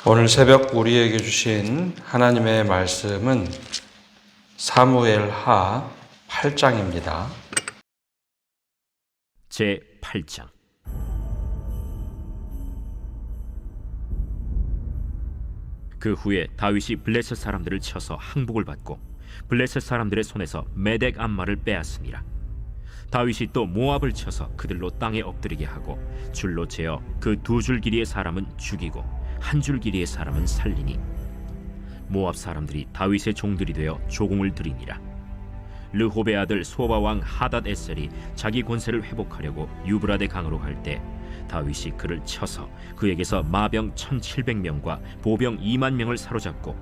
오늘 새벽 우리에게 주신 하나님의 말씀은 사무엘하 8장입니다. 제 8장. 그 후에 다윗이 블레셋 사람들을 쳐서 항복을 받고 블레셋 사람들의 손에서 메덱 암마를 빼앗으니라. 다윗이 또 모압을 쳐서 그들로 땅에 엎드리게 하고 줄로 재어 그 두 줄 길이의 사람은 죽이고 한 줄 길이의 사람은 살리니 모압 사람들이 다윗의 종들이 되어 조공을 드리니라. 르홉의 아들 소바 왕 하닷 에셀이 자기 권세를 회복하려고 유브라데 강으로 갈 때 다윗이 그를 쳐서 그에게서 마병 1700명과 보병 2만 명을 사로잡고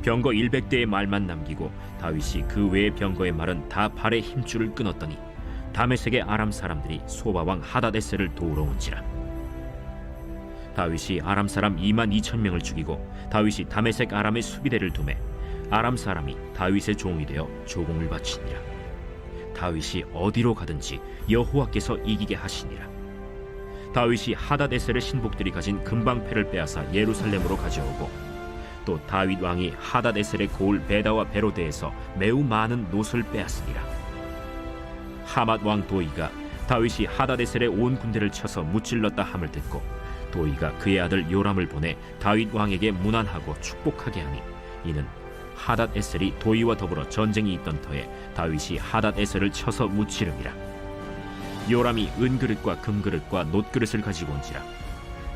병거 100대의 말만 남기고 다윗이 그 외의 병거의 말은 다 발의 힘줄을 끊었더니 다메섹의 아람 사람들이 소바 왕 하닷 에셀을 도우러 온지라. 다윗이 아람 사람 2만 2천 명을 죽이고 다윗이 다메섹 아람의 수비대를 두매 아람 사람이 다윗의 종이 되어 조공을 바치니라. 다윗이 어디로 가든지 여호와께서 이기게 하시니라. 다윗이 하닷 에셀의 신복들이 가진 금방패를 빼앗아 예루살렘으로 가져오고 또 다윗 왕이 하닷 에셀의 고을 베다와 베로데에서 매우 많은 노를 빼앗으니라. 하맛 왕 도이가 다윗이 하닷 에셀의 온 군대를 쳐서 무찔렀다 함을 듣고 도이가 그의 아들 요람을 보내 다윗 왕에게 문안하고 축복하게 하니 이는 하닷 에셀이 도이와 더불어 전쟁이 있던 터에 다윗이 하닷 에셀을 쳐서 무찌름이라. 요람이 은그릇과 금그릇과 놋그릇을 가지고 온지라.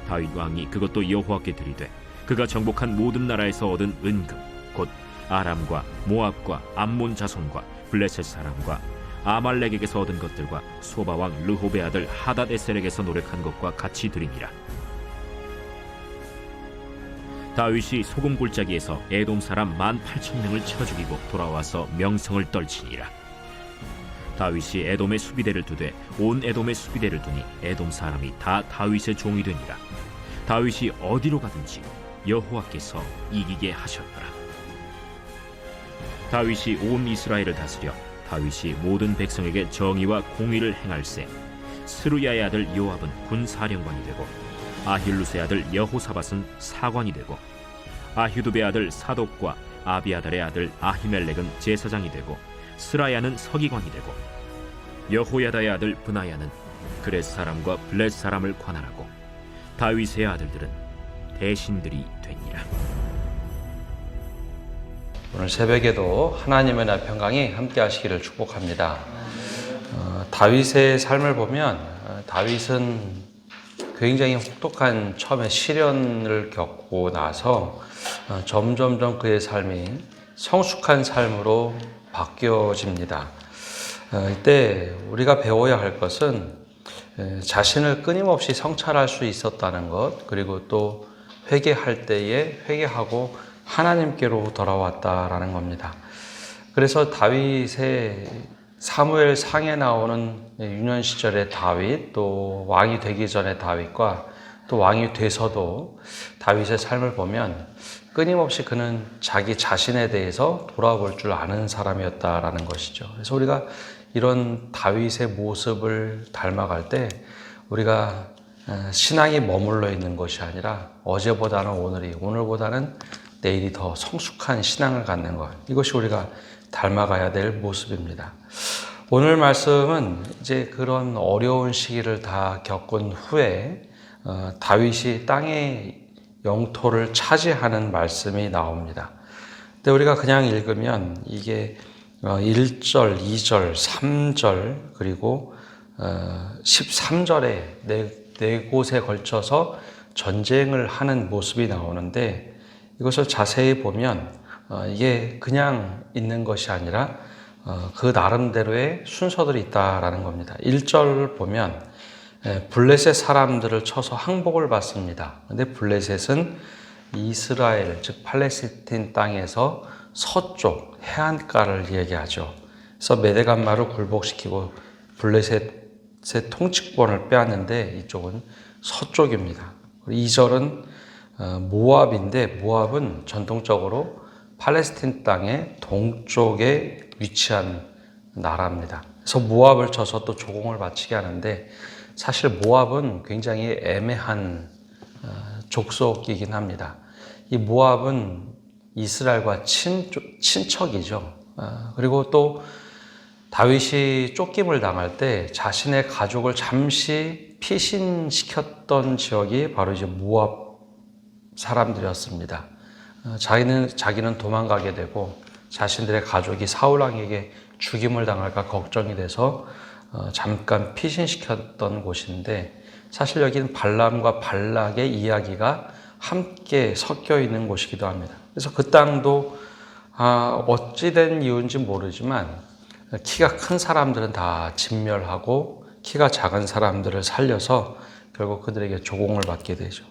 다윗 왕이 그것도 여호와께 드리되 그가 정복한 모든 나라에서 얻은 은금 곧 아람과 모압과 암몬 자손과 블레셋 사람과 아말렉에게서 얻은 것들과 소바 왕 르홉의 아들 하닷 에셀에게서 노력한 것과 같이 드리니라. 다윗이 소금 골짜기에서 에돔 사람 18,000명을 쳐 죽이고 돌아와서 명성을 떨치니라. 다윗이 에돔의 수비대를 두되 온 에돔의 수비대를 두니 에돔 사람이 다 다윗의 종이 되니라. 다윗이 어디로 가든지 여호와께서 이기게 하셨더라. 다윗이 온 이스라엘을 다스려 다윗이 모든 백성에게 정의와 공의를 행할세 스루야의 아들 요압은 군사령관이 되고 아힐루스의 아들 여호사밧은 사관이 되고 아휴두베의 아들 사독과 아비아달의 아들 아히멜렉은 제사장이 되고 스라야는 서기관이 되고 여호야다의 아들 브나야는 그렛 사람과 블렛 사람을 관할하고 다윗의 아들들은 대신들이 되니라. 오늘 새벽에도 하나님의 나 평강이 함께 하시기를 축복합니다. 다윗의 삶을 보면 다윗은 굉장히 혹독한 처음에 시련을 겪고 나서 점점점 그의 삶이 성숙한 삶으로 바뀌어집니다. 이때 우리가 배워야 할 것은 자신을 끊임없이 성찰할 수 있었다는 것, 그리고 또 회개할 때에 회개하고 하나님께로 돌아왔다라는 겁니다. 그래서 다윗의 사무엘 상에 나오는 유년 시절의 다윗, 또 왕이 되기 전의 다윗과 또 왕이 돼서도 다윗의 삶을 보면 끊임없이 그는 자기 자신에 대해서 돌아볼 줄 아는 사람이었다라는 것이죠. 그래서 우리가 이런 다윗의 모습을 닮아갈 때 우리가 신앙이 머물러 있는 것이 아니라 어제보다는 오늘보다는 내일이 더 성숙한 신앙을 갖는 것, 이것이 우리가 닮아가야 될 모습입니다. 오늘 말씀은 이제 그런 어려운 시기를 다 겪은 후에 다윗이 땅의 영토를 차지하는 말씀이 나옵니다. 근데 우리가 그냥 읽으면 이게 1절, 2절, 3절 그리고 13절에 네 곳에 걸쳐서 전쟁을 하는 모습이 나오는데 이것을 자세히 보면 이게 그냥 있는 것이 아니라 그 나름대로의 순서들이 있다라는 겁니다. 1절 보면 블레셋 사람들을 쳐서 항복을 받습니다. 근데 블레셋은 이스라엘, 즉 팔레스틴 땅에서 서쪽 해안가를 얘기하죠. 그래서 메데간마를 굴복시키고 블레셋의 통치권을 빼앗는데 이쪽은 서쪽입니다. 2절은 모압인데 모압은 전통적으로 팔레스틴 땅의 동쪽에 위치한 나라입니다. 그래서 모압을 쳐서 또 조공을 바치게 하는데 사실 모압은 굉장히 애매한 족속이긴 합니다. 이 모압은 이스라엘과 친척이죠. 그리고 또 다윗이 쫓김을 당할 때 자신의 가족을 잠시 피신시켰던 지역이 바로 이제 모압 사람들이었습니다. 자기는 도망가게 되고 자신들의 가족이 사울왕에게 죽임을 당할까 걱정이 돼서 잠깐 피신시켰던 곳인데, 사실 여기는 발람과 발락의 이야기가 함께 섞여 있는 곳이기도 합니다. 그래서 그 땅도 어찌된 이유인지 모르지만 키가 큰 사람들은 다 진멸하고 키가 작은 사람들을 살려서 결국 그들에게 조공을 받게 되죠.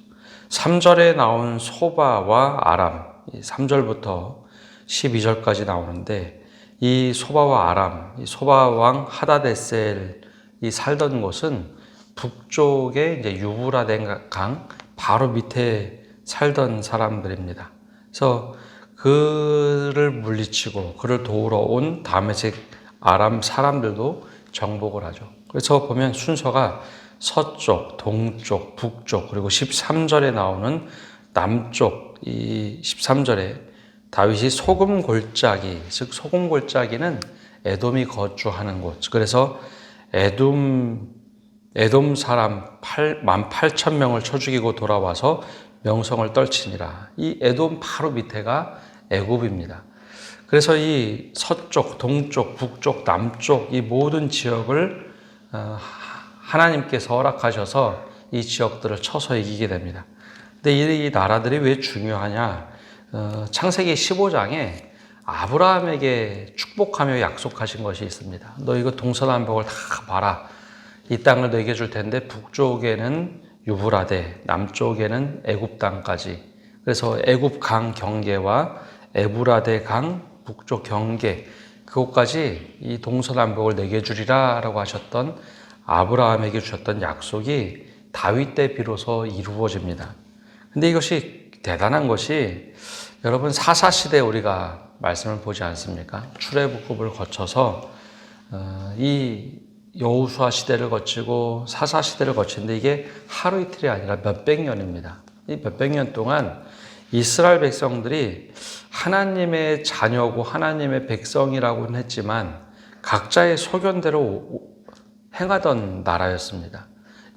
3절에 나온 소바와 아람, 3절부터 12절까지 나오는데, 이 소바와 아람, 이 소바 왕 하다데셀이 살던 곳은 북쪽에 이제 유브라데 강 바로 밑에 살던 사람들입니다. 그래서 그를 물리치고 그를 도우러 온 다메섹 아람 사람들도 정복을 하죠. 그래서 보면 순서가 서쪽, 동쪽, 북쪽, 그리고 13절에 나오는 남쪽, 이 13절에 다윗이 소금 골짜기, 즉 소금 골짜기는 에돔이 거주하는 곳. 그래서 에돔 사람 18,000명을 쳐 죽이고 돌아와서 명성을 떨치니라. 이 에돔 바로 밑에가 애굽입니다. 그래서 이 서쪽, 동쪽, 북쪽, 남쪽 이 모든 지역을 하나님께서 허락하셔서 이 지역들을 쳐서 이기게 됩니다. 근데 이 나라들이 왜 중요하냐? 창세기 15장에 아브라함에게 축복하며 약속하신 것이 있습니다. 너 이거 동서남북을 다 봐라. 이 땅을 너에게 줄 텐데 북쪽에는 유브라데, 남쪽에는 애굽 땅까지. 그래서 애굽 강 경계와 에브라데 강 북쪽 경계, 그곳까지 이 동서남북을 내게 주리라라고 하셨던 아브라함에게 주셨던 약속이 다윗 때 비로소 이루어집니다. 근데 이것이 대단한 것이, 여러분 사사시대에 우리가 말씀을 보지 않습니까? 출애굽을 거쳐서 이 여호수아 시대를 거치고 사사 시대를 거치는데 이게 하루 이틀이 아니라 몇백 년입니다. 이 몇백 년 동안 이스라엘 백성들이 하나님의 자녀고 하나님의 백성이라고는 했지만 각자의 소견대로 행하던 나라였습니다.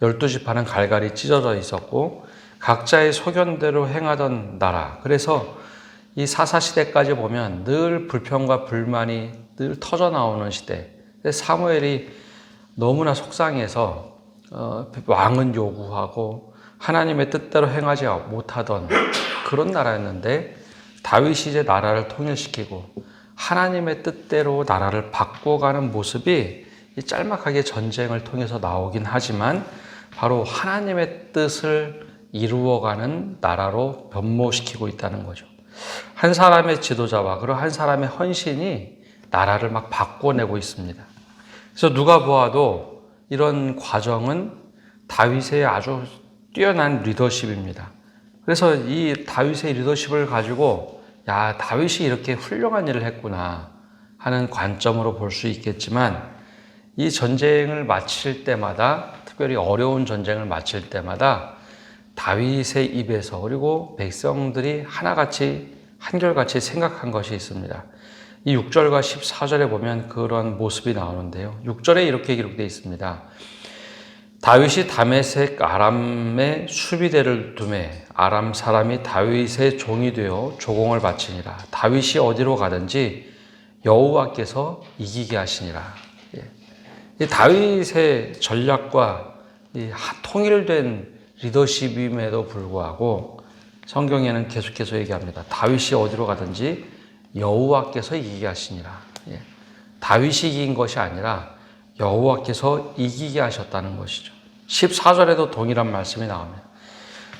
12지파는 갈갈이 찢어져 있었고 각자의 소견대로 행하던 나라. 그래서 이 사사시대까지 보면 늘 불평과 불만이 늘 터져나오는 시대. 사무엘이 너무나 속상해서 왕은 요구하고 하나님의 뜻대로 행하지 못하던 그런 나라였는데, 다윗이 이제 나라를 통일시키고 하나님의 뜻대로 나라를 바꿔가는 모습이 짤막하게 전쟁을 통해서 나오긴 하지만 바로 하나님의 뜻을 이루어가는 나라로 변모시키고 있다는 거죠. 한 사람의 지도자와 그리고 한 사람의 헌신이 나라를 막 바꿔내고 있습니다. 그래서 누가 보아도 이런 과정은 다윗의 아주 뛰어난 리더십입니다. 그래서 이 다윗의 리더십을 가지고 야, 다윗이 이렇게 훌륭한 일을 했구나 하는 관점으로 볼 수 있겠지만, 이 전쟁을 마칠 때마다, 특별히 어려운 전쟁을 마칠 때마다 다윗의 입에서 그리고 백성들이 하나같이 한결같이 생각한 것이 있습니다. 이 6절과 14절에 보면 그런 모습이 나오는데요. 6절에 이렇게 기록되어 있습니다. 다윗이 다메섹 아람의 수비대를 두매 아람 사람이 다윗의 종이 되어 조공을 바치니라. 다윗이 어디로 가든지 여호와께서 이기게 하시니라. 이 다윗의 전략과 이 통일된 리더십임에도 불구하고 성경에는 계속해서 얘기합니다. 다윗이 어디로 가든지 여호와께서 이기게 하시니라. 다윗이 이긴 것이 아니라 여호와께서 이기게 하셨다는 것이죠. 14절에도 동일한 말씀이 나옵니다.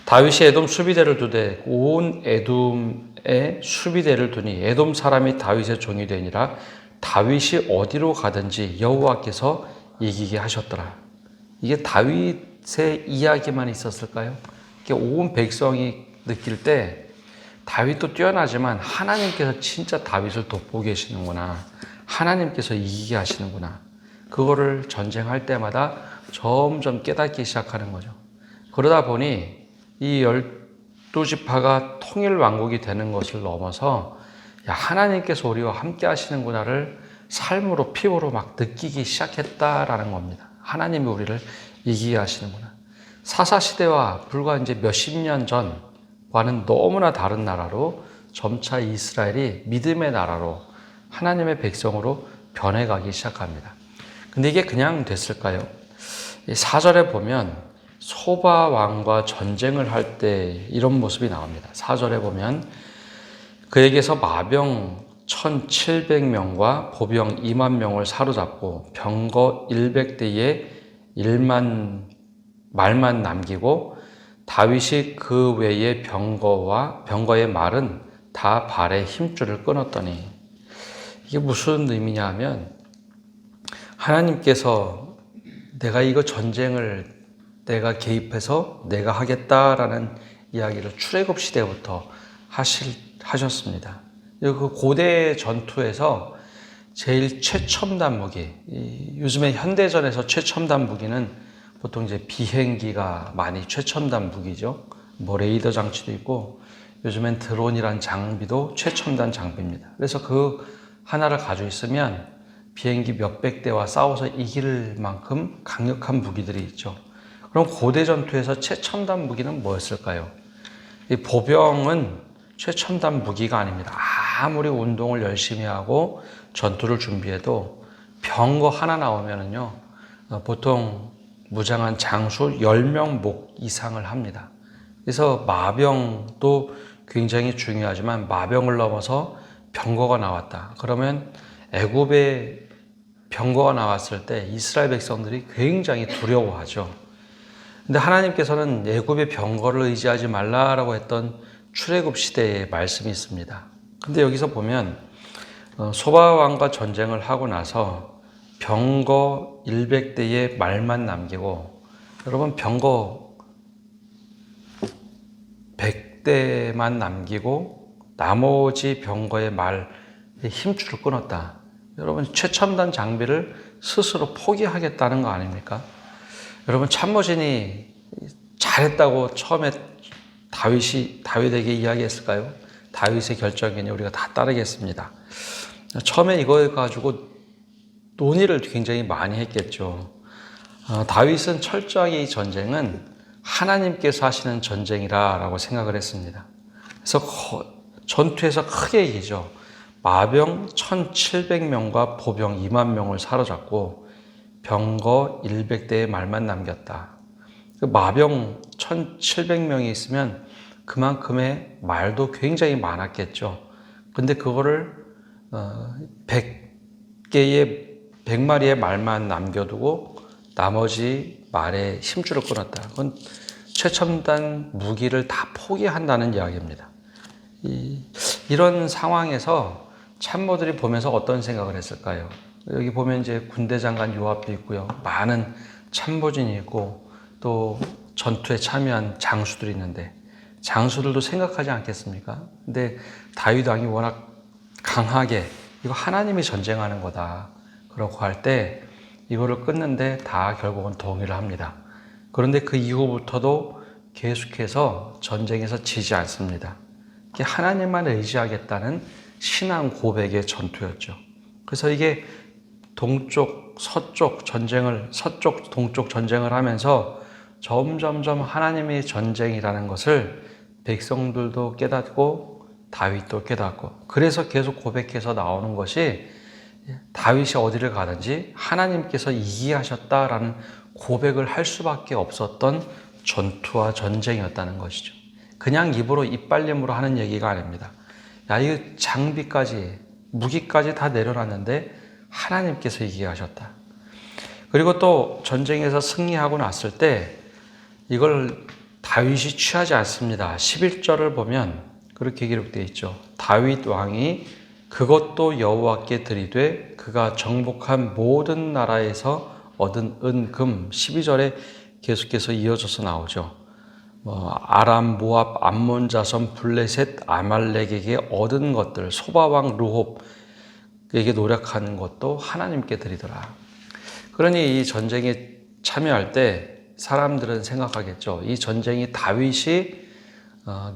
다윗이 에돔 수비대를 두되 온 에돔에 수비대를 두니 에돔 사람이 다윗의 종이 되니라. 다윗이 어디로 가든지 여호와께서 이기게 하셨더라. 이게 다윗의 이야기만 있었을까요? 온 백성이 느낄 때 다윗도 뛰어나지만 하나님께서 진짜 다윗을 돕고 계시는구나. 하나님께서 이기게 하시는구나. 그거를 전쟁할 때마다 점점 깨닫기 시작하는 거죠. 그러다 보니 이 두 지파가 통일 왕국이 되는 것을 넘어서 야, 하나님께서 우리와 함께 하시는구나를 삶으로 피부로 막 느끼기 시작했다라는 겁니다. 하나님이 우리를 이기게 하시는구나. 사사시대와 불과 이제 몇십 년 전과는 너무나 다른 나라로 점차 이스라엘이 믿음의 나라로 하나님의 백성으로 변해가기 시작합니다. 근데 이게 그냥 됐을까요? 4절에 보면 소바 왕과 전쟁을 할 때 이런 모습이 나옵니다. 4절에 보면 그에게서 마병 1,700명과 보병 2만 명을 사로잡고 병거 100대에 말만 남기고 다윗이 그 외의 병거의 말은 다 발에 힘줄을 끊었더니 이게 무슨 의미냐 하면 하나님께서 내가 이거 전쟁을 내가 개입해서 내가 하겠다라는 이야기를 출애굽 시대부터 하셨습니다. 그 고대 전투에서 제일 최첨단 무기, 요즘에 현대전에서 최첨단 무기는 보통 이제 비행기가 많이 최첨단 무기죠. 뭐 레이더 장치도 있고 요즘엔 드론이란 장비도 최첨단 장비입니다. 그래서 그 하나를 가지고 있으면 비행기 몇백 대와 싸워서 이길 만큼 강력한 무기들이 있죠. 그럼 고대 전투에서 최첨단 무기는 뭐였을까요? 이 보병은 최첨단 무기가 아닙니다. 아무리 운동을 열심히 하고 전투를 준비해도 병거 하나 나오면은요, 보통 무장한 장수 10명 목 이상을 합니다. 그래서 마병도 굉장히 중요하지만 마병을 넘어서 병거가 나왔다. 그러면 애굽의 병거가 나왔을 때 이스라엘 백성들이 굉장히 두려워하죠. 근데 하나님께서는 애굽의 병거를 의지하지 말라라고 했던 출애굽 시대의 말씀이 있습니다. 근데 여기서 보면 소바 왕과 전쟁을 하고 나서 병거 100대의 말만 남기고, 여러분 병거 100대만 남기고 나머지 병거의 말의 힘줄을 끊었다. 여러분 최첨단 장비를 스스로 포기하겠다는 거 아닙니까? 여러분 참모진이 잘했다고 처음에 다윗에게 이야기했을까요? 다윗의 결정이니 우리가 다 따르겠습니다. 처음에 이거 가지고 논의를 굉장히 많이 했겠죠. 다윗은 철저하게 이 전쟁은 하나님께서 하시는 전쟁이라고 생각을 했습니다. 그래서 전투에서 크게 이기죠. 마병 1,700명과 보병 2만 명을 사로잡고 병거 100대의 말만 남겼다. 마병 1,700명이 있으면 그만큼의 말도 굉장히 많았겠죠. 근데 그거를 100마리의 말만 남겨두고 나머지 말에 힘줄을 끊었다. 그건 최첨단 무기를 다 포기한다는 이야기입니다. 이런 상황에서 참모들이 보면서 어떤 생각을 했을까요? 여기 보면 이제 군대 장관 요압도 있고요. 많은 참모진이 있고 또 전투에 참여한 장수들이 있는데 장수들도 생각하지 않겠습니까? 근데 다윗 왕이 워낙 강하게 이거 하나님이 전쟁하는 거다. 그렇고 할 때 이거를 끊는데 다 결국은 동의를 합니다. 그런데 그 이후부터도 계속해서 전쟁에서 지지 않습니다. 이게 하나님만 의지하겠다는 신앙 고백의 전투였죠. 그래서 이게 동쪽, 서쪽, 동쪽 전쟁을 하면서 점점점 하나님의 전쟁이라는 것을 백성들도 깨닫고 다윗도 깨닫고, 그래서 계속 고백해서 나오는 것이 다윗이 어디를 가든지 하나님께서 이기게 하셨다라는 고백을 할 수밖에 없었던 전투와 전쟁이었다는 것이죠. 그냥 입으로 이빨림으로 하는 얘기가 아닙니다. 야, 이 장비까지 무기까지 다 내려놨는데 하나님께서 이기게 하셨다. 그리고 또 전쟁에서 승리하고 났을 때 이걸 다윗이 취하지 않습니다. 11절을 보면 그렇게 기록되어 있죠. 다윗 왕이 그것도 여호와께 드리되 그가 정복한 모든 나라에서 얻은 은, 금. 12절에 계속해서 이어져서 나오죠. 아람, 모압, 암몬 자손, 블레셋, 아말렉에게 얻은 것들, 소바왕 르홉에게 노력하는 것도 하나님께 드리더라. 그러니 이 전쟁에 참여할 때 사람들은 생각하겠죠. 이 전쟁이 다윗이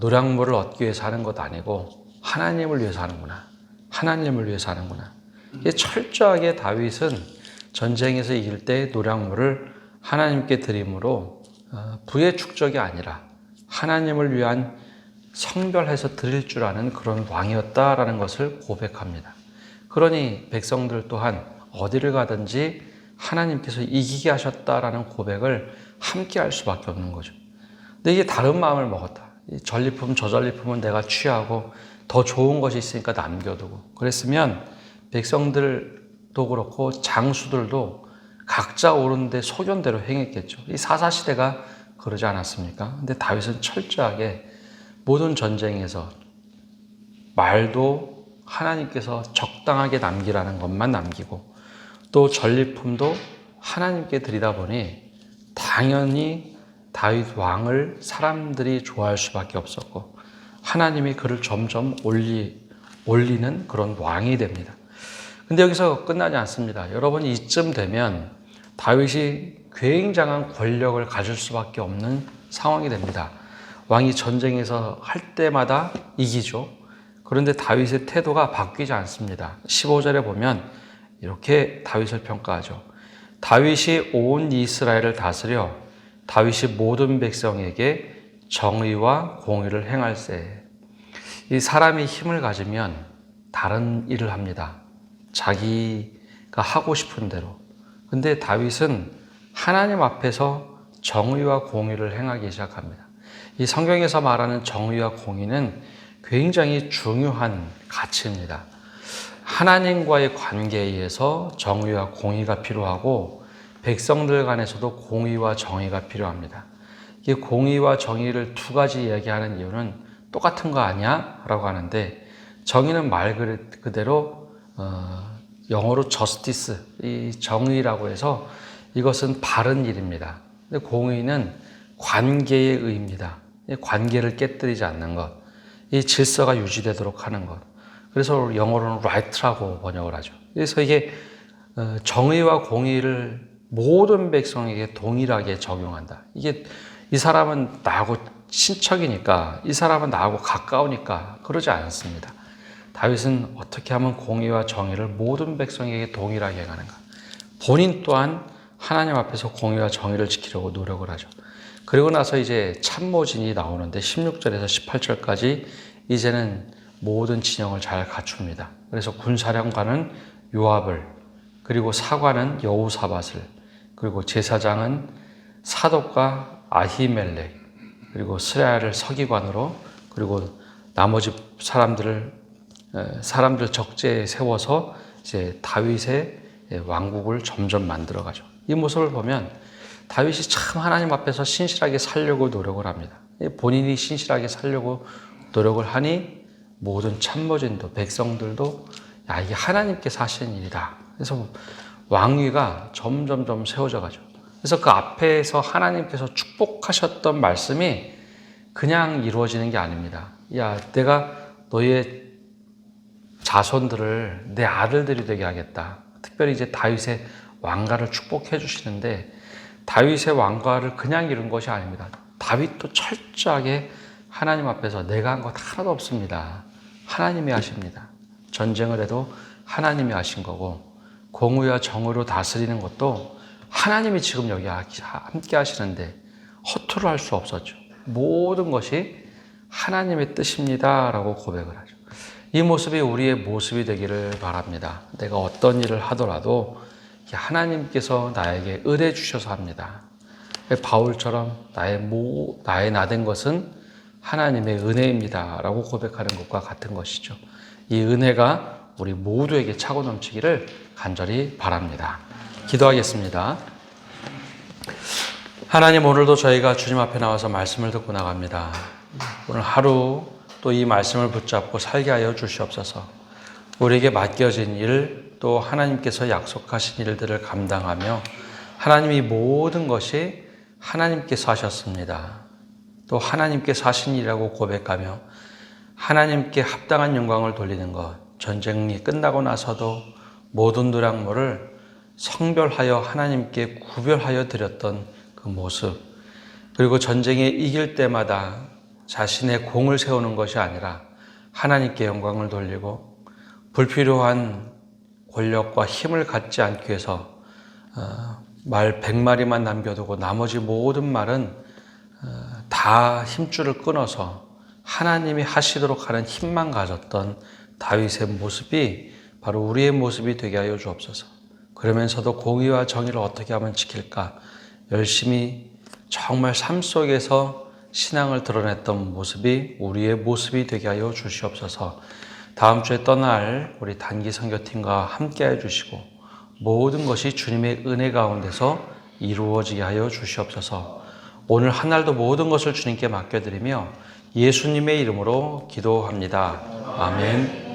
노량물을 얻기 위해서 하는 것 아니고 하나님을 위해서 하는구나. 하나님을 위해서 하는구나. 이게 철저하게 다윗은 전쟁에서 이길 때 노량물을 하나님께 드림으로 부의 축적이 아니라 하나님을 위한 성별해서 드릴 줄 아는 그런 왕이었다라는 것을 고백합니다. 그러니 백성들 또한 어디를 가든지 하나님께서 이기게 하셨다라는 고백을 함께 할 수밖에 없는 거죠. 근데 이게 다른 마음을 먹었다. 이 전리품, 저 전리품은 내가 취하고 더 좋은 것이 있으니까 남겨두고 그랬으면 백성들도 그렇고 장수들도 각자 옳은데 소견대로 행했겠죠. 이 사사시대가 그러지 않았습니까? 근데 다윗은 철저하게 모든 전쟁에서 말도 하나님께서 적당하게 남기라는 것만 남기고 또 전리품도 하나님께 드리다 보니 당연히 다윗 왕을 사람들이 좋아할 수밖에 없었고 하나님이 그를 점점 올리는 그런 왕이 됩니다. 근데 여기서 끝나지 않습니다. 여러분 이쯤 되면 다윗이 굉장한 권력을 가질 수밖에 없는 상황이 됩니다. 왕이 전쟁에서 할 때마다 이기죠. 그런데 다윗의 태도가 바뀌지 않습니다. 15절에 보면 이렇게 다윗을 평가하죠. 다윗이 온 이스라엘을 다스려 다윗이 모든 백성에게 정의와 공의를 행할세. 이 사람이 힘을 가지면 다른 일을 합니다. 자기가 하고 싶은 대로. 근데 다윗은 하나님 앞에서 정의와 공의를 행하기 시작합니다. 이 성경에서 말하는 정의와 공의는 굉장히 중요한 가치입니다. 하나님과의 관계에 의해서 정의와 공의가 필요하고 백성들 간에서도 공의와 정의가 필요합니다. 이 공의와 정의를 두 가지 이야기하는 이유는 똑같은 거 아니야? 라고 하는데 정의는 말 그대로 영어로 justice, 이 정의라고 해서 이것은 바른 일입니다. 근데 공의는 관계의 의입니다. 관계를 깨뜨리지 않는 것, 이 질서가 유지되도록 하는 것. 그래서 영어로는 right라고 번역을 하죠. 그래서 이게 정의와 공의를 모든 백성에게 동일하게 적용한다. 이게 이 사람은 나하고 친척이니까, 이 사람은 나하고 가까우니까 그러지 않습니다. 다윗은 어떻게 하면 공의와 정의를 모든 백성에게 동일하게 행하는가. 본인 또한 하나님 앞에서 공의와 정의를 지키려고 노력을 하죠. 그리고 나서 이제 참모진이 나오는데 16절에서 18절까지 이제는 모든 진영을 잘 갖춥니다. 그래서 군사령관은 요압을, 그리고 사관은 여호사밧을, 그리고 제사장은 사독과 아히멜렉, 그리고 스라야를 서기관으로, 그리고 나머지 사람들 적재에 세워서 이제 다윗의 왕국을 점점 만들어가죠. 이 모습을 보면 다윗이 참 하나님 앞에서 신실하게 살려고 노력을 합니다. 본인이 신실하게 살려고 노력을 하니 모든 참모진도 백성들도 야, 이게 하나님께서 하시는 일이다. 그래서 왕위가 점점점 세워져 가죠. 그래서 그 앞에서 하나님께서 축복하셨던 말씀이 그냥 이루어지는 게 아닙니다. 야, 내가 너의 자손들을 내 아들들이 되게 하겠다. 특별히 이제 다윗의 왕가를 축복해 주시는데 다윗의 왕가를 그냥 이룬 것이 아닙니다. 다윗도 철저하게 하나님 앞에서 내가 한 것 하나도 없습니다. 하나님이 하십니다. 전쟁을 해도 하나님이 하신 거고 공의와 정의로 다스리는 것도 하나님이 지금 여기 함께 하시는데 허투루 할 수 없었죠. 모든 것이 하나님의 뜻입니다 라고 고백을 하죠. 이 모습이 우리의 모습이 되기를 바랍니다. 내가 어떤 일을 하더라도 하나님께서 나에게 은혜 주셔서 합니다. 바울처럼 나의 나된 것은 하나님의 은혜입니다 라고 고백하는 것과 같은 것이죠. 이 은혜가 우리 모두에게 차고 넘치기를 간절히 바랍니다. 기도하겠습니다. 하나님, 오늘도 저희가 주님 앞에 나와서 말씀을 듣고 나갑니다. 오늘 하루 또 이 말씀을 붙잡고 살게 하여 주시옵소서. 우리에게 맡겨진 일, 또 하나님께서 약속하신 일들을 감당하며 하나님이 모든 것이 하나님께서 하셨습니다. 또 하나님께서 하신 일이라고 고백하며 하나님께 합당한 영광을 돌리는 것, 전쟁이 끝나고 나서도 모든 노량물을 성별하여 하나님께 구별하여 드렸던 그 모습, 그리고 전쟁에 이길 때마다 자신의 공을 세우는 것이 아니라 하나님께 영광을 돌리고 불필요한 권력과 힘을 갖지 않기 위해서 말 100마리만 남겨두고 나머지 모든 말은 다 힘줄을 끊어서 하나님이 하시도록 하는 힘만 가졌던 다윗의 모습이 바로 우리의 모습이 되게 하여 주옵소서. 그러면서도 공의와 정의를 어떻게 하면 지킬까 열심히 정말 삶 속에서 신앙을 드러냈던 모습이 우리의 모습이 되게 하여 주시옵소서. 다음 주에 떠날 우리 단기 선교팀과 함께 해주시고 모든 것이 주님의 은혜 가운데서 이루어지게 하여 주시옵소서. 오늘 한 날도 모든 것을 주님께 맡겨드리며 예수님의 이름으로 기도합니다. 아멘.